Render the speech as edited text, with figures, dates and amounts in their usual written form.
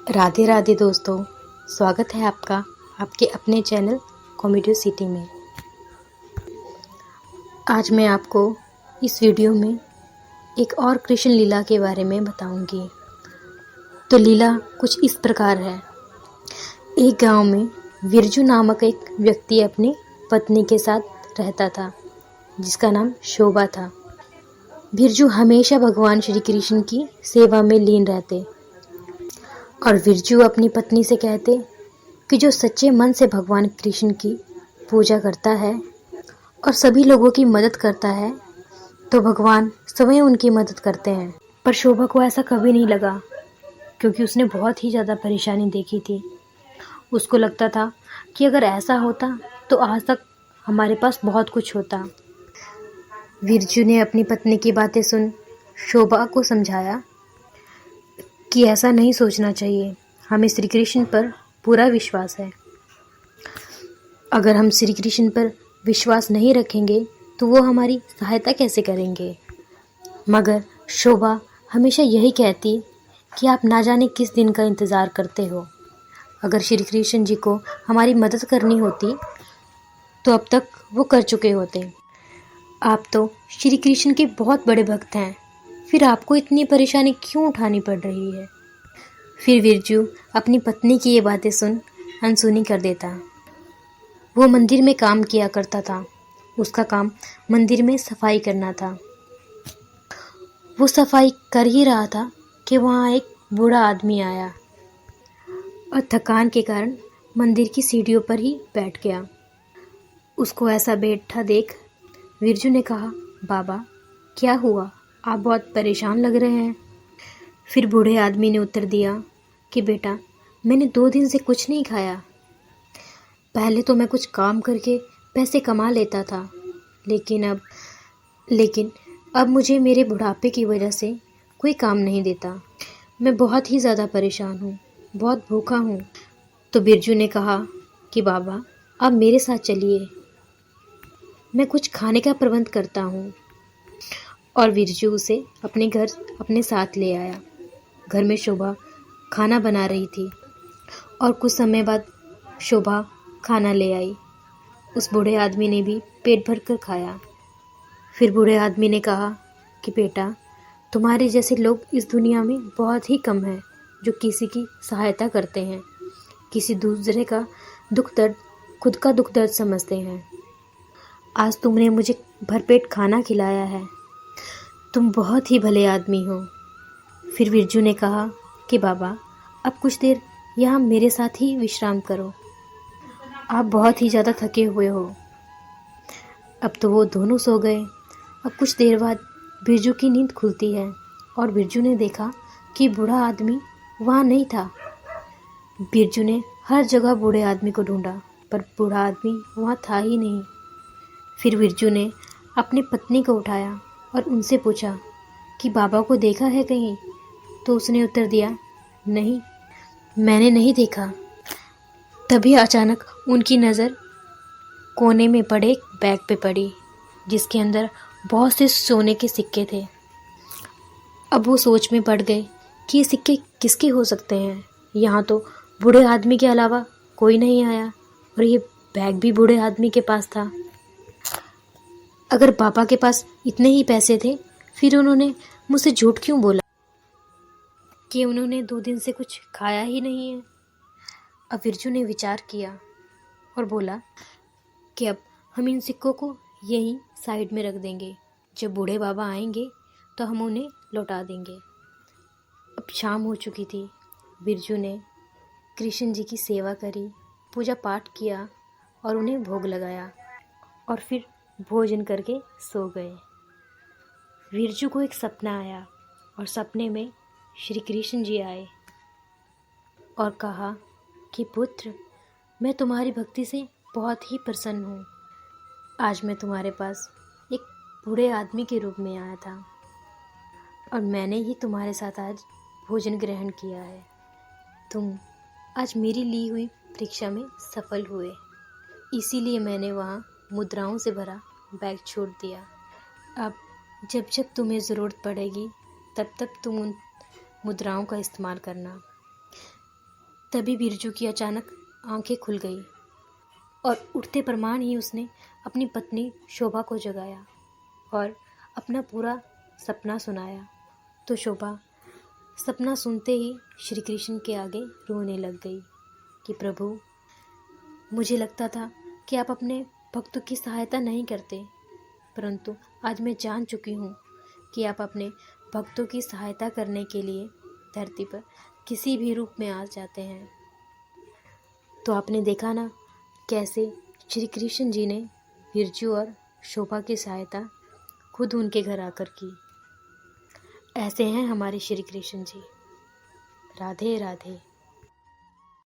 राधे राधे दोस्तों, स्वागत है आपका आपके अपने चैनल कॉमेडी सिटी में। आज मैं आपको इस वीडियो में एक और कृष्ण लीला के बारे में बताऊंगी। तो लीला कुछ इस प्रकार है। एक गांव में विरजू नामक एक व्यक्ति अपनी पत्नी के साथ रहता था, जिसका नाम शोभा था। बिरजू हमेशा भगवान श्री कृष्ण की सेवा में लीन रहते और बिरजू अपनी पत्नी से कहते कि जो सच्चे मन से भगवान कृष्ण की पूजा करता है और सभी लोगों की मदद करता है तो भगवान स्वयं उनकी मदद करते हैं। पर शोभा को ऐसा कभी नहीं लगा, क्योंकि उसने बहुत ही ज़्यादा परेशानी देखी थी। उसको लगता था कि अगर ऐसा होता तो आज तक हमारे पास बहुत कुछ होता। बिरजू ने अपनी पत्नी की बातें सुन शोभा को समझाया कि ऐसा नहीं सोचना चाहिए, हमें श्री कृष्ण पर पूरा विश्वास है। अगर हम श्री कृष्ण पर विश्वास नहीं रखेंगे तो वो हमारी सहायता कैसे करेंगे। मगर शोभा हमेशा यही कहती कि आप ना जाने किस दिन का इंतज़ार करते हो। अगर श्री कृष्ण जी को हमारी मदद करनी होती तो अब तक वो कर चुके होते। आप तो श्री कृष्ण के बहुत बड़े भक्त हैं, फिर आपको इतनी परेशानी क्यों उठानी पड़ रही है। फिर बिरजू अपनी पत्नी की ये बातें सुन अनसुनी कर देता। वो मंदिर में काम किया करता था। उसका काम मंदिर में सफाई करना था। वो सफाई कर ही रहा था कि वहाँ एक बूढ़ा आदमी आया और थकान के कारण मंदिर की सीढ़ियों पर ही बैठ गया। उसको ऐसा बैठा देख बिरजू ने कहा, बाबा क्या हुआ, आप बहुत परेशान लग रहे हैं। फिर बूढ़े आदमी ने उत्तर दिया कि बेटा, मैंने 2 दिन से कुछ नहीं खाया। पहले तो मैं कुछ काम करके पैसे कमा लेता था, लेकिन अब मुझे मेरे बुढ़ापे की वजह से कोई काम नहीं देता। मैं बहुत ही ज़्यादा परेशान हूँ, बहुत भूखा हूँ। तो बिरजू ने कहा कि बाबा आप मेरे साथ चलिए, मैं कुछ खाने का प्रबंध करता हूँ। और बिरजू उसे अपने घर अपने साथ ले आया। घर में शोभा खाना बना रही थी और कुछ समय बाद शोभा खाना ले आई। उस बूढ़े आदमी ने भी पेट भर कर खाया। फिर बूढ़े आदमी ने कहा कि बेटा, तुम्हारे जैसे लोग इस दुनिया में बहुत ही कम हैं जो किसी की सहायता करते हैं, किसी दूसरे का दुख दर्द खुद का दुख दर्द समझते हैं। आज तुमने मुझे भरपेट खाना खिलाया है, तुम बहुत ही भले आदमी हो। फिर बिरजू ने कहा कि बाबा अब कुछ देर यहाँ मेरे साथ ही विश्राम करो, आप बहुत ही ज़्यादा थके हुए हो। अब तो वो दोनों सो गए। अब कुछ देर बाद बिरजू की नींद खुलती है और बिरजू ने देखा कि बूढ़ा आदमी वहाँ नहीं था। बिरजू ने हर जगह बूढ़े आदमी को ढूंढा, पर बूढ़ा आदमी वहाँ था ही नहीं। फिर बिरजू ने अपनी पत्नी को उठाया और उनसे पूछा कि बाबा को देखा है कहीं। तो उसने उत्तर दिया, नहीं, मैंने नहीं देखा। तभी अचानक उनकी नज़र कोने में पड़े एक बैग पे पड़ी, जिसके अंदर बहुत से सोने के सिक्के थे। अब वो सोच में पड़ गए कि ये सिक्के किसके हो सकते हैं। यहाँ तो बूढ़े आदमी के अलावा कोई नहीं आया और ये बैग भी बूढ़े आदमी के पास था। अगर पापा के पास इतने ही पैसे थे, फिर उन्होंने मुझसे झूठ क्यों बोला कि उन्होंने 2 दिन से कुछ खाया ही नहीं है। अब बिरजू ने विचार किया और बोला कि अब हम इन सिक्कों को यहीं साइड में रख देंगे, जब बूढ़े बाबा आएंगे तो हम उन्हें लौटा देंगे। अब शाम हो चुकी थी। बिरजू ने कृष्ण जी की सेवा करी, पूजा पाठ किया और उन्हें भोग लगाया और फिर भोजन करके सो गए। बिरजू को एक सपना आया और सपने में श्री कृष्ण जी आए और कहा कि पुत्र, मैं तुम्हारी भक्ति से बहुत ही प्रसन्न हूँ। आज मैं तुम्हारे पास एक बूढ़े आदमी के रूप में आया था और मैंने ही तुम्हारे साथ आज भोजन ग्रहण किया है। तुम आज मेरी ली हुई परीक्षा में सफल हुए, इसीलिए मैंने वहाँ मुद्राओं से भरा बैग छोड़ दिया। अब जब जब तुम्हें ज़रूरत पड़ेगी तब तब तुम उन मुद्राओं का इस्तेमाल करना। तभी बिरजू की अचानक आंखें खुल गई और उठते प्रमाण ही उसने अपनी पत्नी शोभा को जगाया और अपना पूरा सपना सुनाया। तो शोभा सपना सुनते ही श्री कृष्ण के आगे रोने लग गई कि प्रभु, मुझे लगता था कि आप अपने भक्तों की सहायता नहीं करते, परंतु आज मैं जान चुकी हूँ कि आप अपने भक्तों की सहायता करने के लिए धरती पर किसी भी रूप में आ जाते हैं। तो आपने देखा ना कैसे श्री कृष्ण जी ने बिरजू और शोभा की सहायता खुद उनके घर आकर की। ऐसे हैं हमारे श्री कृष्ण जी। राधे राधे।